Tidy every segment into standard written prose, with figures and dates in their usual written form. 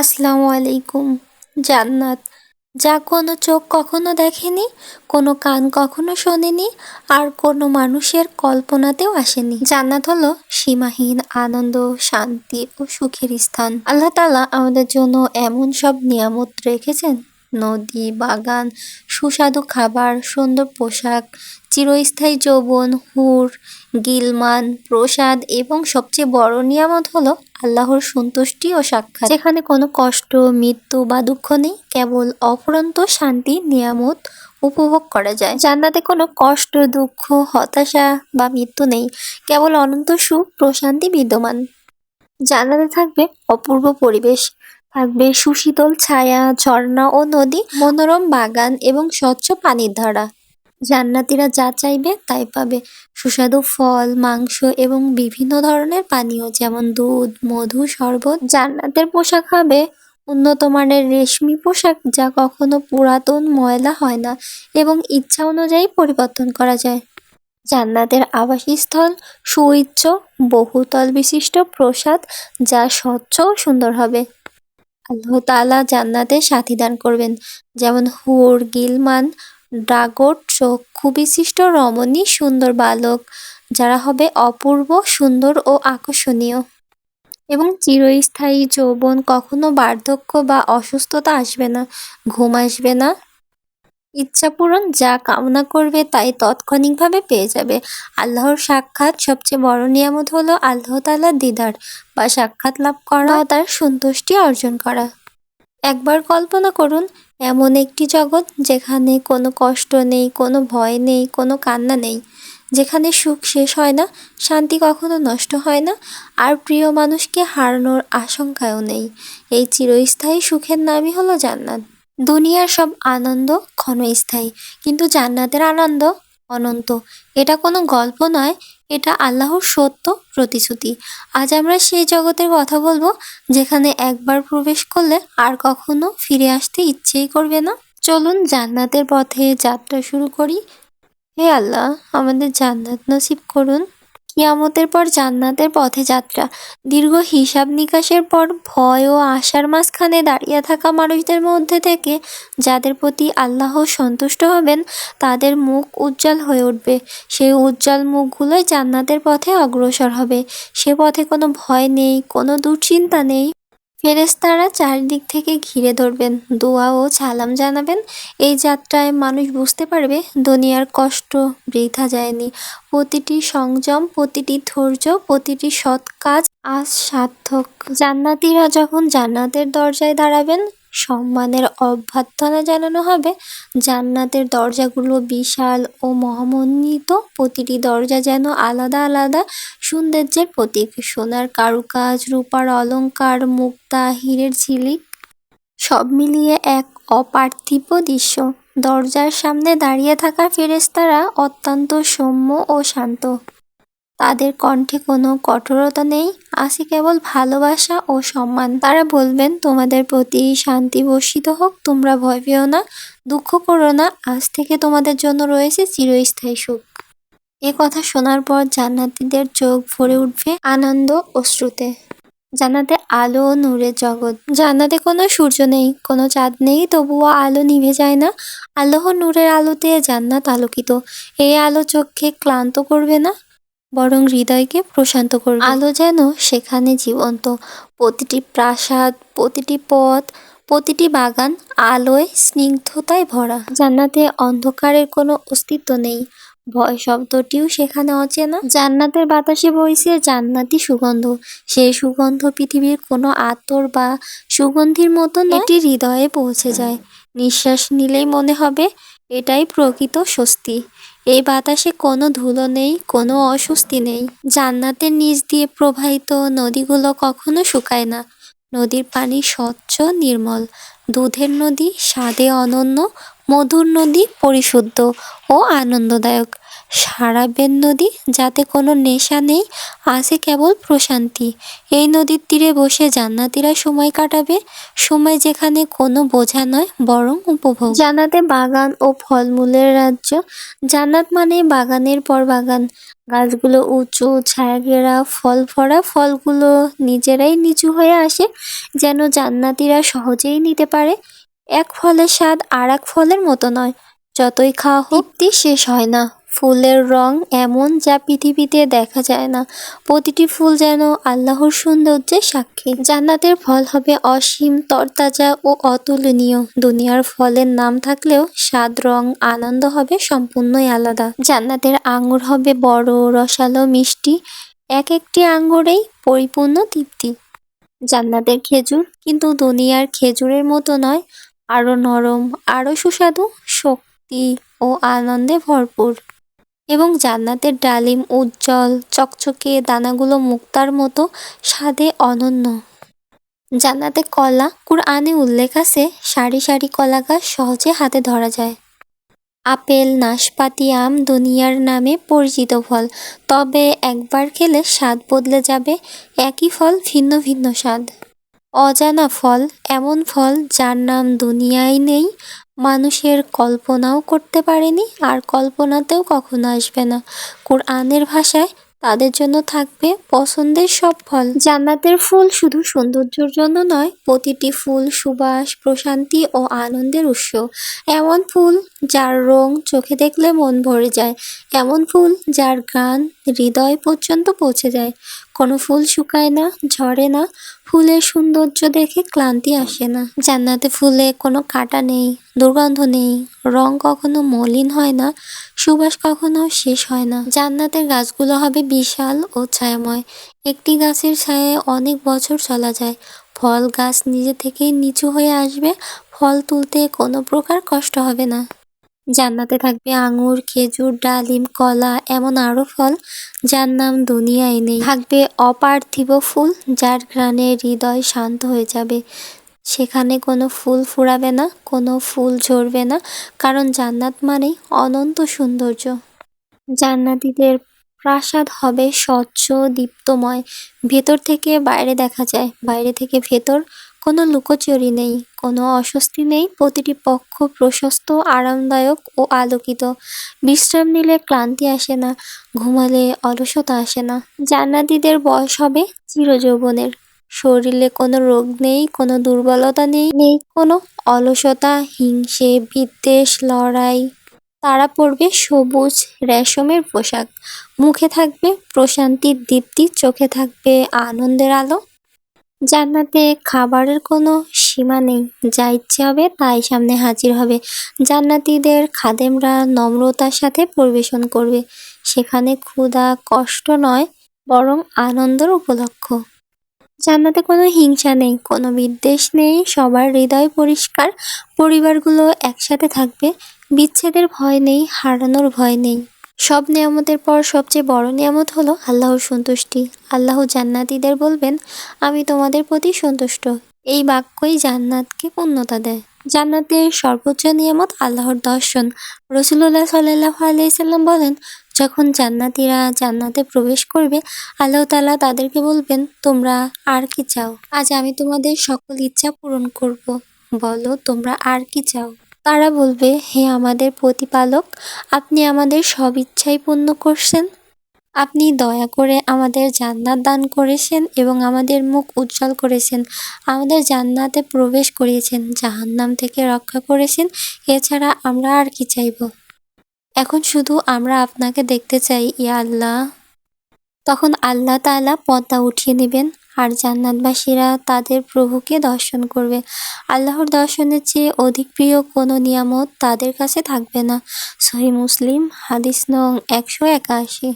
আসসালামু আলাইকুম। জান্নাত, যা কোনো চোখ কখনো দেখেনি, কোনো কান কখনো শোনেনি, আর কোনো মানুষের কল্পনাতেও আসেনি। জান্নাত হলো সীমাহীন আনন্দ, শান্তি ও সুখের স্থান। আল্লাহ তাআলা আমাদের জন্য এমন সব নিয়ামত রেখেছেন, নদী, বাগান, সুস্বাদু খাবার, সুন্দর পোশাক, চিরস্থায়ী যৌবন, হুর, গিলমান, প্রসাদ এবং সবচেয়ে বড় নিয়ামত হলো আল্লাহর সন্তুষ্টি ও সাক্ষাৎ, যেখানে কোনো কষ্ট, মৃত্যু বা দুঃখ নেই, কেবল অফুরন্ত শান্তি নিয়ামত উপভোগ করা যায়। জান্নাতে কোনো কষ্ট, দুঃখ, হতাশা বা মৃত্যু নেই, কেবল অনন্ত সুখ, প্রশান্তি বিদ্যমান। জান্নাতে থাকবে অপূর্ব পরিবেশ, থাকবে সুশীতল ছায়া, ঝর্ণা ও নদী, মনোরম বাগান এবং স্বচ্ছ পানির ধারা। জান্নাতীরা যা চাইবে তাই পাবে, সুস্বাদু ফল, মাংস এবং বিভিন্ন ধরনের পানীয় যেমন দুধ, মধু, শরবত। জান্নাতের পোশাক হবে উন্নত মানের রেশমি পোশাক, যা কখনো পুরাতন, ময়লা হয় না এবং ইচ্ছা অনুযায়ী পরিবর্তন করা যায়। জান্নাতের আবাসস্থল সুউচ্চ বহুতল বিশিষ্ট প্রাসাদ, যা স্বচ্ছ ও সুন্দর হবে। আল্লাহ তাআলা জান্নাতে সাথী দান করবেন, যেমন হুর, গিলমান, ড্রাগট, চক্ষু বিশিষ্ট রমণী, সুন্দর বালক, যারা হবে অপূর্ব সুন্দর ও আকর্ষণীয়। এবং চিরস্থায়ী যৌবন, কখনো বার্ধক্য বা অসুস্থতা আসবে না, ঘুম আসবে না, ইচ্ছা পূরণ, যা কামনা করবে তাই তাৎক্ষণিকভাবে পেয়ে যাবে। আল্লাহর সাক্ষাৎ, সবচেয়ে বড় নিয়ামত হলো আল্লাহ তাআলার দিদার বা সাক্ষাৎ লাভ করা, বা তার সন্তুষ্টি অর্জন করা। একবার কল্পনা করুন, এমন একটি জগৎ যেখানে কোনো কষ্ট নেই, কোনো ভয় নেই, কোনো কান্না নেই, যেখানে সুখ শেষ হয় না, শান্তি কখনো নষ্ট হয় না, আর প্রিয় মানুষকে হারানোর আশঙ্কাও নেই। এই চিরস্থায়ী সুখের নামই হলো জান্নাত। দুনিয়ার সব আনন্দ ক্ষণস্থায়ী, কিন্তু জান্নাতের আনন্দ অনন্ত। এটা কোনো গল্প নয়, এটা আল্লাহর সত্য প্রতিশ্রুতি। আজ আমরা সেই জগতের কথা বলবো, যেখানে একবার প্রবেশ করলে আর কখনো ফিরে আসতে ইচ্ছেই করবে না। চলুন জান্নাতের পথে যাত্রা শুরু করি। হে আল্লাহ, আমাদের জান্নাত নসিব করুন। কিয়ামতের পর জান্নাতের পথে যাত্রা। দীর্ঘ হিসাব নিকাশের পর ভয় ও আশার মাঝখানে দাঁড়িয়ে থাকা মানুষদের মধ্যে থেকে যাদের প্রতি আল্লাহ সন্তুষ্ট হবেন, তাদের মুখ উজ্জ্বল হয়ে উঠবে। সেই উজ্জ্বল মুখগুলোই জান্নাতের পথে অগ্রসর হবে। সে পথে কোনো ভয় নেই, কোনো দুশ্চিন্তা নেই। ফেরেশতারা চারিদিক থেকে ঘিরে ধরবেন, দোয়া ও সালাম জানাবেন। এই যাত্রায় মানুষ বুঝতে পারবে দুনিয়ার কষ্ট বৃথা যায়নি। প্রতিটি সংযম, প্রতিটি ধৈর্য, প্রতিটি সৎ কাজ আজ সার্থক। জান্নাতীরা যখন জান্নাতের দরজায় দাঁড়াবেন, সম্মানের অভ্যর্থনা জানানো হবে। জান্নাতের দরজাগুলো বিশাল ও মহিমান্বিত, প্রতিটি দরজা যেন আলাদা আলাদা সৌন্দর্যের প্রতীক। সোনার কারুকাজ, রূপার অলংকার, মুক্তা, হীরের ঝিলিক, সব মিলিয়ে এক অপার্থিব দৃশ্য। দরজার সামনে দাঁড়িয়ে থাকা ফেরেশতারা অত্যন্ত সৌম্য ও শান্ত। তাদের কণ্ঠে কোনো কঠোরতা নেই, আছে কেবল ভালোবাসা ও সম্মান। তারা বলবেন, তোমাদের প্রতি শান্তি বর্ষিত হোক, তোমরা ভয় পেও না, দুঃখ করো না, আজ থেকে তোমাদের জন্য রয়েছে চিরস্থায়ী সুখ। এ কথা শোনার পর জান্নাতীদের চোখ ভরে উঠবে আনন্দ অশ্রুতে। জান্নাতে আলো ও নূরের জগৎ। জান্নাতে কোনো সূর্য নেই, কোনো চাঁদ নেই, তবুও আলো নিভে যায় না। আল্লাহর নূরের আলোতে জান্নাত আলোকিত। এই আলো চোখকে ক্লান্ত করবে না, বরং হৃদয়কে প্রশান্ত করবে। আলো যেন সেখানে জীবন্ত। প্রতিটি প্রাসাদ, প্রতিটি পথ, প্রতিটি বাগান আলোয়, স্নিগ্ধতায় ভরা। জান্নাতে অন্ধকারের কোনো অস্তিত্ব নেই, ভয় শব্দটিও সেখানে অচেনা। জান্নাতের বাতাসে বইছে জান্নাতি সুগন্ধ। সেই সুগন্ধ পৃথিবীর কোনো আতর বা সুগন্ধির মতো নয়, এটি হৃদয়ে পৌঁছে যায়। নিঃশ্বাস নিলেই মনে হবে এটাই প্রকৃত স্বস্তি। এই বাতাসে কোনো ধুলো নেই, কোনো অস্বস্তি নেই। জান্নাতের নিচ দিয়ে প্রবাহিত নদীগুলো কখনো শুকায় না। নদীর পানি স্বচ্ছ, নির্মল। দুধের নদী স্বাদে অনন্য, মধুর নদী পরিশুদ্ধ ও আনন্দদায়ক। সারাবের নদী, যাতে কোনো নেশা নেই, আছে কেবল প্রশান্তি। এই নদীর তীরে বসে জান্নাতীরা সময় কাটাবে, সময় যেখানে কোনো বোঝা নয়, বরং উপভোগ। জান্নাতে বাগান ও ফলমূলের রাজ্য। জান্নাত মানে বাগানের পর বাগান, গাছগুলো উঁচু, ছায়া ঘেরা, ফল ভরা, ফলগুলো নিজেরাই নিচু হয়ে আসে, যেন জান্নাতীরা সহজেই নিতে পারে। এক ফলের স্বাদ আর এক ফলের মতো নয়, যতই খাওয়া হোক তৃপ্তি শেষ হয় না। ফুলের রং এমন যা পৃথিবীতে দেখা যায় না। প্রতিটি ফুল যেন আল্লাহর সৌন্দর্যের সাক্ষী। জান্নাতের ফল হবে অসীম, তরতাজা ও অতুলনীয়। দুনিয়ার ফলের নাম থাকলেও স্বাদ, রং, আনন্দ হবে সম্পূর্ণই আলাদা। জান্নাতের আঙ্গুর হবে বড়, রসালো, মিষ্টি। এক একটি আঙ্গুরেই পরিপূর্ণ তৃপ্তি। জান্নাতের খেজুর কিন্তু দুনিয়ার খেজুরের মতো নয়, আরো নরম, আরো সুস্বাদু, শক্তি ও আনন্দে ভরপুর। এবং জান্নাতের ডালিম উজ্জ্বল, চকচকে, দানাগুলো মুক্তার মতো, স্বাদে অনন্য। জান্নাতে কলা, কুরআনে উল্লেখ আছে সারি সারি কলা গাছ সহজে হাতে ধরা যায়। আপেল, নাশপাতি, আম দুনিয়ার নামে পরিচিত ফল, তবে একবার খেলে স্বাদ বদলে যাবে। একই ফল, ভিন্ন ভিন্ন স্বাদ। অজানা ফল, এমন ফল যার নাম দুনিয়ায় নেই, মানুষের কল্পনাও করতে পারেনি, আর কল্পনাতেও কখনো আসবে না। কোরআনের ভাষায় তাদের জন্য থাকবে পছন্দের সব ফল। জান্নাতের ফুল শুধু সৌন্দর্যের জন্য নয়, প্রতিটি ফুল সুবাস, প্রশান্তি ও আনন্দের উৎস। এমন ফুল যার রং চোখে দেখলে মন ভরে যায়, এমন ফুল যার গান হৃদয় পর্যন্ত পৌঁছে যায়। কোনো ফুল শুকায় না, ঝরে না, ফুলের সৌন্দর্য দেখে ক্লান্তি আসে না। জান্নাতে ফুলে কোনো কাঁটা নেই, দুর্গন্ধ নেই, রং কখনো মলিন হয় না, সুবাস কখনো শেষ হয় না। জান্নাতের গাছগুলো হবে বিশাল ও ছায়াময়। একটি গাছের ছায়ায় অনেক বছর চলা যায়। ফল গাছ নিজে থেকেই নিচু হয়ে আসবে, ফল তুলতে কোনো প্রকার কষ্ট হবে না। জান্নাতে থাকবে আঙুর, খেজুর, ডালিম, কলা, এমন আরো ফল যার নাম দুনিয়ায় নেই। থাকবে অপার্থিব ফুল যার ঘ্রাণে হৃদয় শান্ত হয়ে যাবে। সেখানে কোনো ফুল ফুরাবে না, কোনো ফুল ঝরবে না, কারণ জান্নাত মানেই অনন্ত সৌন্দর্য। জান্নাতীদের প্রাসাদ হবে স্বচ্ছ, দীপ্তময়। ভেতর থেকে বাইরে দেখা যায়, বাইরে থেকে ভেতর। কোনো লুকোচুরি নেই, কোনো অস্বস্তি নেই। প্রতিটি পক্ষ প্রশস্ত, আরামদায়ক ও আলোকিত। বিশ্রাম নিলে ক্লান্তি আসে না, ঘুমালে অলসতা আসে না। জান্নাতীদের বয়স হবে চিরযৌবনের। শরীরে কোনো রোগ নেই, কোনো দুর্বলতা নেই, নেই কোনো অলসতা, হিংসে, বিদ্বেষ, লড়াই। তারা পরবে সবুজ রেশমের পোশাক। মুখে থাকবে প্রশান্তির দীপ্তি, চোখে থাকবে আনন্দের আলো। জান্নাতে খাবারের কোনো সীমা নেই, যা ইচ্ছে হবে তাই সামনে হাজির হবে। জান্নাতীদের খাদেমরা নম্রতার সাথে পরিবেশন করবে। সেখানে ক্ষুধা কষ্ট নয়, বরং আনন্দের উপলক্ষ। জান্নাতে কোনো হিংসা নেই, কোনো বিদ্বেষ নেই, সবার হৃদয় পরিষ্কার। পরিবারগুলো একসাথে থাকবে, বিচ্ছেদের ভয় নেই, হারানোর ভয় নেই। সব নিয়ামতের পর সবচেয়ে বড় নিয়ামত হলো আল্লাহর সন্তুষ্টি। আল্লাহ জান্নাতীদের বলবেন, আমি তোমাদের প্রতি সন্তুষ্ট। এই বাক্যই জান্নাতকে পূর্ণতা দেয়। জান্নাতের সর্বোচ্চ নিয়ামত আল্লাহর দর্শন। রাসূলুল্লাহ সাল্লাল্লাহু আলাইহি সাল্লাম বলেন, যখন জান্নাতীরা জান্নাতে প্রবেশ করবে, আল্লাহ তাআলা তাদেরকে বলবেন, তোমরা আর কি চাও? আজ আমি তোমাদের সকল ইচ্ছা পূরণ করব। বলো, তোমরা আর কি চাও? তারা বলবে, হে আমাদের প্রতিপালক, আপনি আমাদের সব ইচ্ছাই পূর্ণ করছেন। আপনি দয়া করে আমাদের জান্নাত দান করেছেন এবং আমাদের মুখ উজ্জ্বল করেছেন। আমাদের জান্নাতে প্রবেশ করিয়েছেন, জাহান্নাম থেকে রক্ষা করেছেন। এছাড়া আমরা আর কি চাইব? এখন শুধু আমরা আপনাকে দেখতে চাই, ইয়া আল্লাহ। তখন আল্লাহ তাআলা পর্দা উঠিয়ে নেবেন, আর জান্নাতবাসীরা তাদের প্রভুকে দর্শন করবে। আল্লাহর দর্শনের চেয়ে অধিক প্রিয় কোনো নিয়ামত তাদের কাছে থাকবে না। সহিহ মুসলিম, হাদিস নং 181।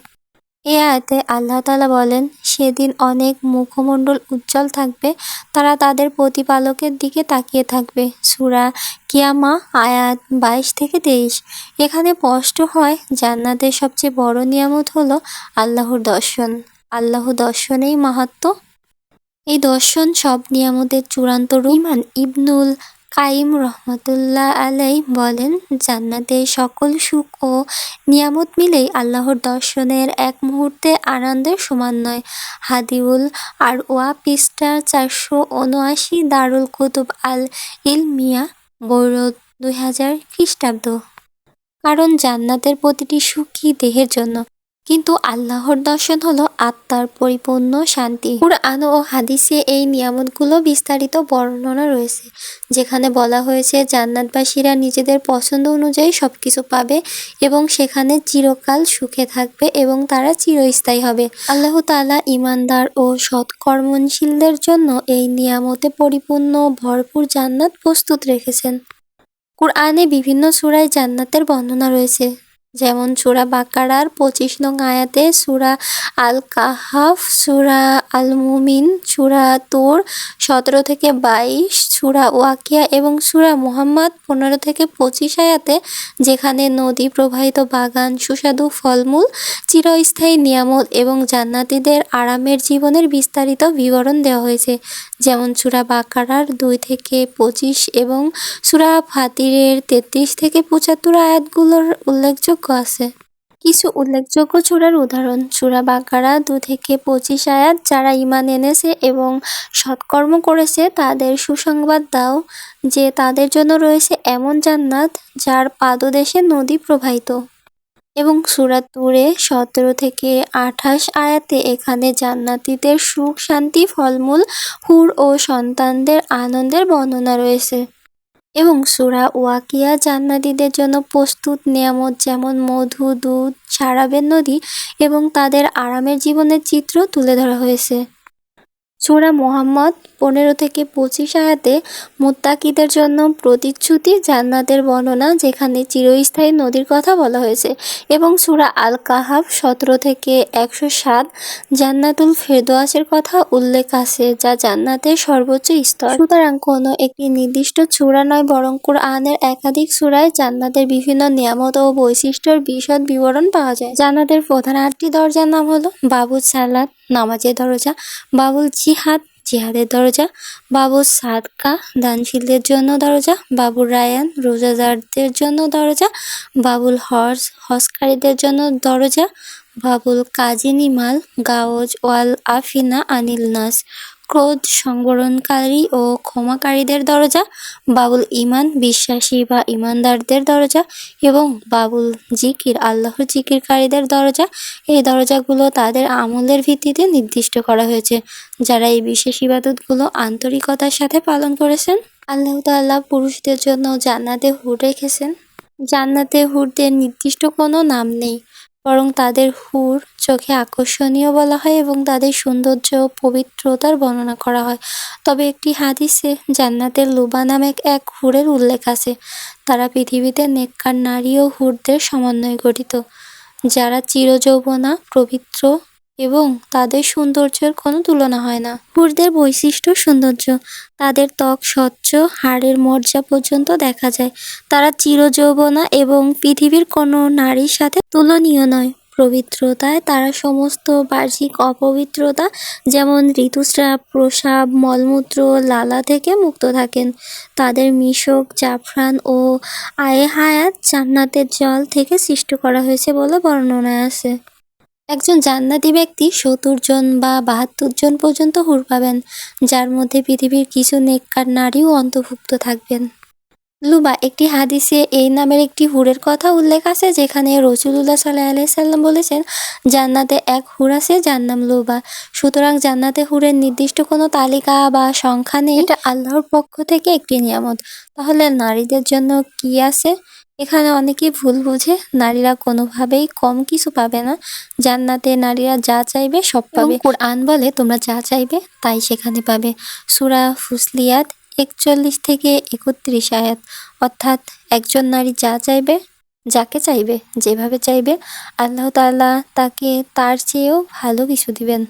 এই আয়াতে আল্লাহ তাআলা বলেন, সেদিন অনেক মুখমণ্ডল উজ্জ্বল থাকবে, তারা তাদের প্রতিপালকের দিকে তাকিয়ে থাকবে। সূরা কিয়ামা আয়াত 22-23। এখানে স্পষ্ট হয় জান্নাতের সবচেয়ে বড় নিয়ামত হলো আল্লাহর দর্শন। আল্লাহ দর্শনেই মাহাত্ম্য। এই দর্শন সব নিয়ামতের চূড়ান্ত রূপ। ইমাম ইবনুল কাইম রহমাতুল্লাহ আলাই বলেন, জান্নাতের সকল সুখ ও নিয়ামত মিলেই আল্লাহর দর্শনের এক মুহূর্তে আনন্দের সমান নয়। হাদিউল আরওয়া পৃষ্ঠা 479, দারুল কুতুব আল ইলমিয়া, বৈরুত, 2000 খ্রিস্টাব্দ। কারণ জান্নাতের প্রতিটি সুখই দেহের জন্য, কিন্তু আল্লাহর দর্শন হলো আত্মার পরিপূর্ণ শান্তি। কুরআন ও হাদিসে এই নিয়ামতগুলো বিস্তারিত বর্ণনা রয়েছে, যেখানে বলা হয়েছে জান্নাতবাসীরা নিজেদের পছন্দ অনুযায়ী সবকিছু পাবে এবং সেখানে চিরকাল সুখে থাকবে এবং তারা চিরস্থায়ী হবে। আল্লাহ তাআলা ঈমানদার ও সৎকর্মশীলদের জন্য এই নিয়ামতে পরিপূর্ণ ভরপুর জান্নাত প্রস্তুত রেখেছেন। কুরআনে বিভিন্ন সূরায় জান্নাতের বর্ণনা রয়েছে, যেমন সূরা বাকারার ২৫ নং আয়াতে, সূরা আল কাহাফ, সূরা আল মুমিন, সূরা তুর ১৭ থেকে ২২, সূরা ওয়াকিয়া এবং সূরা মুহাম্মদ ১৫ থেকে ২৫ আয়াতে, যেখানে নদী প্রবাহিত বাগান, সুস্বাদু ফলমূল, চিরস্থায়ী নিয়ামত এবং জান্নাতীদের আরামের জীবনের বিস্তারিত বিবরণ দেওয়া হয়েছে, যেমন সূরা বাকারার ২ থেকে ২৫ এবং সূরা ফাতিরের ৩৩ থেকে ৭৫ আয়াতগুলোর উল্লেখযোগ্য আছে। কিছু উল্লেখযোগ্য সূরার উদাহরণ: সূরা বাকারা ২ থেকে ২৫ আয়াত, যারা ঈমান এনেছে এবং সৎকর্ম করেছে তাদের সুসংবাদ দাও যে তাদের জন্য রয়েছে এমন জান্নাত যার পাদদেশে নদী প্রবাহিত। এবং সূরা তুরে ১৭ থেকে ২৮ আয়াতে এখানে জান্নাতীদের সুখ, শান্তি, ফলমূল, হুর ও সন্তানদের আনন্দের বর্ণনা রয়েছে। এবং সূরা ওয়াকিয়া জান্নাতীদের জন্য প্রস্তুত নেয়ামত যেমন মধু, দুধ, শারাবের নদী এবং তাদের আরামের জীবনের চিত্র তুলে ধরা হয়েছে। সূরা মুহাম্মদ ১৫ থেকে ২৫ আয়াতে মুত্তাকিদের জন্য প্রতিশ্রুতি জান্নাতের বর্ণনা, যেখানে চিরস্থায়ী নদীর কথা বলা হয়েছে। এবং সূরা আল কাহাফ ১৭ থেকে ১০৭ জান্নাতুল ফেরদৌসের কথা উল্লেখ আছে, যা জান্নাতের সর্বোচ্চ স্তর। সুতরাং কোনো একটি নির্দিষ্ট সূরা নয়, বরং কুরআনের একাধিক সূরায় জান্নাতের বিভিন্ন নিয়ামত ও বৈশিষ্ট্যের বিশদ বিবরণ পাওয়া যায়। জান্নাতের প্রধান ৮টি দরজার নাম হলো: বাবুস সালাত, নামাজের দরজা; বাবুল জিহাদ, জিহাদের দরজা; বাবুস সাদকা, দানশীলদের জন্য দরজা; বাবুর রায়ান, রোজাদারদের জন্য দরজা; বাবুল হজ, হজকারীদের জন্য দরজা; বাবুল কাজিনিমাল, গাওজ ওয়াল আফিনা আনিল নাস, ক্রোধ সংবরণকারী ও ক্ষমাকারীদের দরজা; বাবুল ঈমান, বিশ্বাসী বা ঈমানদারদের দরজা; এবং বাবুল জিকির, আল্লাহর জিকিরকারীদের দরজা। এই দরজাগুলো তাদের আমলের ভিত্তিতে নির্দিষ্ট করা হয়েছে, যারা এই বিশেষ ইবাদতগুলো আন্তরিকতার সাথে পালন করেছেন। আল্লাহ তাআলা পুরুষদের জন্য জান্নাতে হুর রেখেছেন। জান্নাতে হুরদের নির্দিষ্ট কোনো নাম নেই, বরং তাদের হুর চোখে আকর্ষণীয় বলা হয় এবং তাদের সৌন্দর্য ও পবিত্রতার বর্ণনা করা হয়। তবে একটি হাদিসে জান্নাতের লুবা নামে এক হুরের উল্লেখ আছে। তারা পৃথিবীতে নেককার নারী ও হুরদের সমন্বয়ে গঠিত, যারা চিরযৌবনা, পবিত্র এবং তাদের সৌন্দর্যের কোনো তুলনা হয় না। হুরদের বৈশিষ্ট্য: সৌন্দর্য: তাদের ত্বক স্বচ্ছ, হাড়ের মজ্জা পর্যন্ত দেখা যায়। তারা চিরযৌবনা এবং পৃথিবীর কোনো নারীর সাথে তুলনীয় নয়। পবিত্রতায় তারা সমস্ত বাহ্যিক অপবিত্রতা, যেমন ঋতুস্রাব, প্রস্রাব, মলমূত্র, লালা থেকে মুক্ত থাকেন। তাদের মিশক, জাফরান ও আয়ে হায়াত জান্নাতের জল থেকে সৃষ্টি করা হয়েছে বলে বর্ণনায় আছে। একজন জান্নাতি ব্যক্তি ৭০ জন বা ৭২ জন পর্যন্ত হুর পাবেন, যার মধ্যে পৃথিবীর কিছু নেককার নারীও অন্তর্ভুক্ত থাকবেন। লুবা: একটি হাদিসে এই নামের একটি হুরের কথা উল্লেখ আছে, যেখানে রাসূলুল্লাহ সাল্লাল্লাহু আলাইহি ওয়াসাল্লাম বলেছেন, জান্নাতে এক হুর আছে যার নাম লুবা। সুতরাং জান্নাতে হুরের নির্দিষ্ট কোনো তালিকা বা সংখ্যা নেই, এটা আল্লাহর পক্ষ থেকে একটি নিয়ামত। তাহলে নারীদের জন্য কি আছে? এখানে অনেকেই ভুল বুঝে, নারীরা কোনোভাবেই কম কিছু পাবে না। জান্নাতে নারীরা যা চাইবে সব পাবে। কুরআন বলে, তোমরা যা চাইবে তাই সেখানে পাবে। সূরা ফুসলিয়াত ৪১ থেকে ৩১ আয়াত। অর্থাৎ একজন নারী যা চাইবে, যাকে চাইবে, যেভাবে চাইবে, আল্লাহ তাআলা তাকে তার চেয়েও ভালো কিছু দিবেন।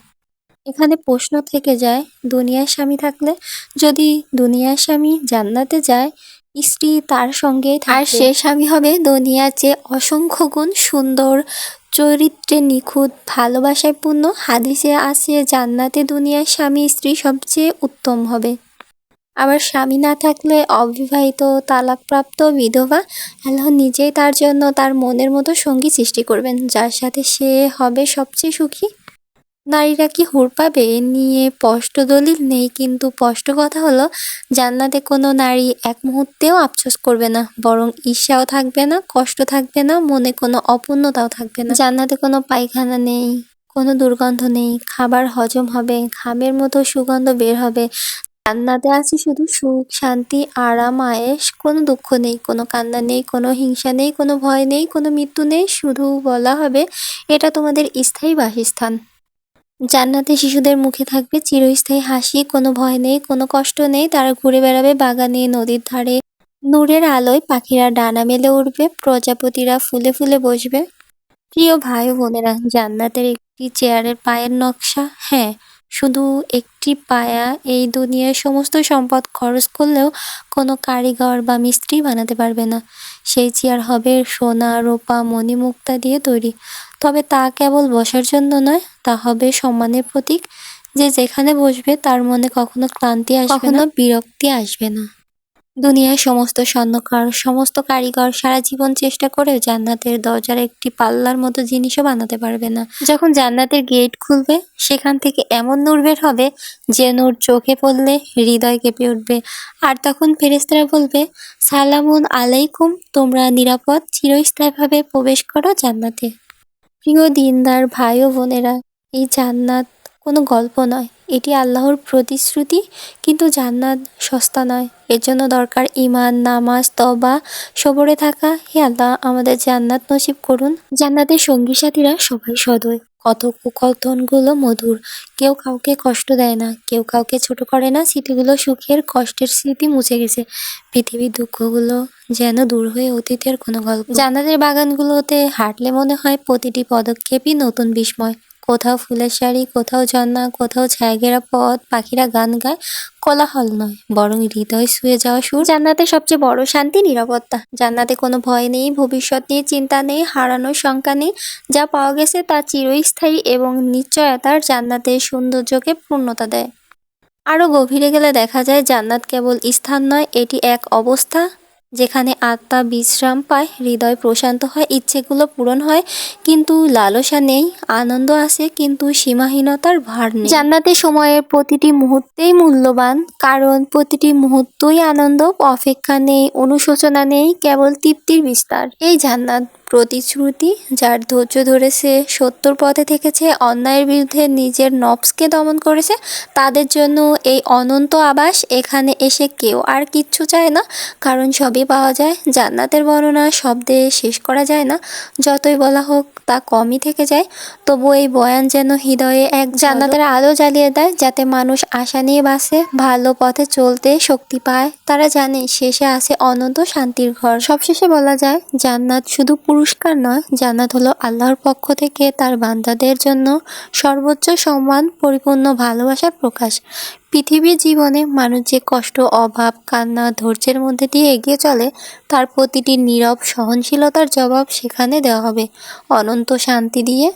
এখানে প্রশ্ন থেকে যায়, দুনিয়ার স্বামী থাকলে, যদি দুনিয়ার স্বামী জান্নাতে যায়, স্ত্রী তার সঙ্গেই থাকবে, আর সে স্বামী হবে দুনিয়ার চেয়ে অসংখ্য গুণ সুন্দর, চরিত্রে নিখুঁত, ভালোবাসায় পূর্ণ। হাদিসে আছে, জান্নাতে দুনিয়ার স্বামী স্ত্রী সবচেয়ে উত্তম হবে। আবার স্বামী না থাকলে অবিবাহিত, তালাকপ্রাপ্ত, বিধবা, আল্লাহ নিজেই তার জন্য তার মনের মতো সঙ্গী সৃষ্টি করবেন, যার সাথে সে হবে সবচেয়ে সুখী। নারীরা কি হুর পাবে এ নিয়ে স্পষ্ট দলিল নেই, কিন্তু স্পষ্ট কথা হলো জান্নাতে কোনো নারী এক মুহূর্তেও আফসোস করবে না, বরং ঈর্ষাও থাকবে না, কষ্ট থাকবে না, মনে কোনো অপূর্ণতাও থাকবে না। জান্নাতে কোনো পায়খানা নেই, কোনো দুর্গন্ধ নেই, খাবার হজম হবে, ঘামের মতো সুগন্ধ বের হবে। জান্নাতে আছে শুধু সুখ, শান্তি, আরাম, আয়েশ। কোনো দুঃখ নেই, কোনো কান্না নেই, কোনো হিংসা নেই, কোনো ভয় নেই, কোনো মৃত্যু নেই। শুধু বলা হবে এটা তোমাদের স্থায়ী বাসস্থান। জান্নাতে শিশুদের মুখে থাকবে চিরস্থায়ী হাসি, কোনো ভয় নেই, কোনো কষ্ট নেই। তারা ঘুরে বেড়াবে বাগানে, নদীর ধারে। নূরের আলোয় পাখিরা ডানা মেলে উঠবে, প্রজাপতিরা ফুলে ফুলে বসবে। প্রিয় ভাই ও বোনেরা, জান্নাতের একটি চেয়ারের পায়ের নকশা, হ্যাঁ, শুধু একটি পায়া। এই দুনিয়ার সমস্ত সম্পদ খরচ করলেও কোনো কারিগর বা মিস্ত্রি বানাতে পারবে না। সেই চেয়ার হবে সোনা, রূপা, মণিমুক্তা দিয়ে তৈরি। তবে তা কেবল বসার জন্য নয়, তা হবে সম্মানের প্রতীক। যে যেখানে বসবে তার মনে কখনো ক্লান্তি আসবে না, কখনো বিরক্তি আসবে না। দুনিয়ার সমস্ত স্বর্ণকার, সমস্ত কারিগর সারা জীবন চেষ্টা করেও জান্নাতের দরজার একটি পাল্লার মতো জিনিসও বানাতে পারবে না। যখন জান্নাতের গেট খুলবে, সেখান থেকে এমন নূর বের হবে যে নূর চোখে পড়লে হৃদয় কেঁপে উঠবে। আর তখন ফেরেশতারা বলবে, সালামুন আলাইকুম, তোমরা নিরাপদ, চিরস্থায়ীভাবে প্রবেশ করো জান্নাতে। প্রিয় দিনদার ভাই ও বোনেরা, এই জান্নাত কোনো গল্প নয়, এটি আল্লাহর প্রতিশ্রুতি। কিন্তু জান্নাত সস্তা নয়, এর জন্য দরকার ঈমান, নামাজ, তওবা, সবরে থাকা। হে আল্লাহ, আমাদের জান্নাত নসিব করুন। জান্নাতের সঙ্গী সাথীরা সবাই সদয়, কথোপকথনগুলো মধুর। কেউ কাউকে কষ্ট দেয় না, কেউ কাউকে ছোট করে না। স্মৃতিগুলো সুখের, কষ্টের স্মৃতি মুছে গেছে। পৃথিবীর দুঃখগুলো যেন দূর হয়ে অতীতের কোনো গল্প। জান্নাতের বাগানগুলোতে হাঁটলে মনে হয় প্রতিটি পদক্ষেপই নতুন বিস্ময়। কোথাও ফুলের শাড়ি, কোথাও ঝর্ণা, কোথাও ছায়াঘেরা পথ। পাখিরা গান গায়, কোলাহল নয়, বরং হৃদয় ছুঁয়ে যাওয়া সুর। জান্নাতে সবচেয়ে বড় শান্তি নিরাপত্তা। জান্নাতে কোনো ভয় নেই, ভবিষ্যৎ নিয়ে চিন্তা নেই, হারানোর শঙ্কা নেই। যা পাওয়া গেছে তা চিরস্থায়ী এবং নিশ্চয়তার। জান্নাতের সৌন্দর্যকে পূর্ণতা দেয়। আরও গভীরে গেলে দেখা যায় জান্নাত কেবল স্থান নয়, এটি এক অবস্থা, যেখানে আত্মা বিশ্রাম পায়, হৃদয় প্রশান্ত হয়, ইচ্ছেগুলো পূরণ হয়, কিন্তু লালসা নেই। আনন্দ আছে, কিন্তু সীমাহীনতার ভার নেই। জান্নাতে সময়ের প্রতিটি মুহূর্তেই মূল্যবান, কারণ প্রতিটি মুহূর্তই আনন্দ। অপেক্ষা নেই, অনুশোচনা নেই, কেবল তৃপ্তির বিস্তার। এই জান্নাত প্রতিশ্রুতি, যার ধৈর্য ধরেছে, সত্যর পথে থেকেছে, অন্যায়ের বিরুদ্ধে নিজের নফসকে দমন করেছে, তাদের জন্য এই অনন্ত আবাস। এখানে এসে কেউ আর কিচ্ছু চায় না, কারণ সবই পাওয়া যায়। জান্নাতের বর্ণনা শব্দে শেষ করা যায় না, যতই বলা হোক তা কমই থেকে যায়। তবু এই বয়ান যেন হৃদয়ে এক জান্নাতের আলো জ্বালিয়ে দেয়, যাতে মানুষ আশা নিয়ে বাঁচে, ভালো পথে চলতে শক্তি পায়। তারা জানে শেষে আছে অনন্ত শান্তির ঘর। সবশেষে বলা যায়, জান্নাত শুধু পুরস্কার নয়, জান্নাত হলো আল্লাহর পক্ষ থেকে তার বান্দাদের জন্য সর্বোচ্চ সম্মান, পরিপূর্ণ ভালোবাসার প্রকাশ। পৃথিবীর জীবনে মানুষ যে কষ্ট, অভাব, কান্না, ধৈর্যের মধ্যে দিয়ে এগিয়ে চলে, তার প্রতিটি নীরব সহনশীলতার জবাব সেখানে দেওয়া হবে অনন্ত শান্তি দিয়ে।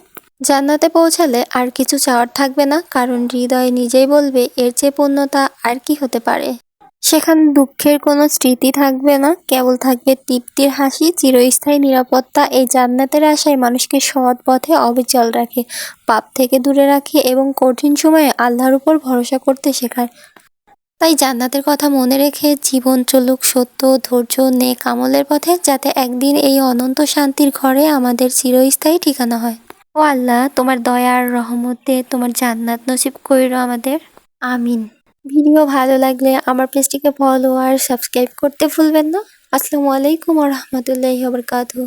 জান্নাতে পৌঁছালে আর কিছু চাওয়ার থাকবে না, কারণ হৃদয় নিজেই বলবে এর চেয়ে পূর্ণতা আর কি হতে পারে। সেখানে দুঃখের কোনো স্মৃতি থাকবে না, কেবল থাকবে তৃপ্তির হাসি, চিরস্থায়ী নিরাপত্তা। এই জান্নাতের আশায় মানুষকে সৎ পথে অবিচল রাখে, পাপ থেকে দূরে রাখে এবং কঠিন সময়ে আল্লাহর উপর ভরসা করতে শেখায়। তাই জান্নাতের কথা মনে রেখে জীবন চলুক সত্য, ধৈর্য, নেক আমলের পথে, যাতে একদিন এই অনন্ত শান্তির ঘরে আমাদের চিরস্থায়ী ঠিকানা হয়। ও আল্লাহ, তোমার দয়ার রহমতে তোমার জান্নাত নসিব কইরো আমাদের। আমিন। ভিডিও ভালো লাগলে আমার পেজটিকে ফলো আর সাবস্ক্রাইব করতে ভুলবেন না। আসসালামু আলাইকুম ওয়া রাহমাতুল্লাহি ওয়া বারাকাতুহু।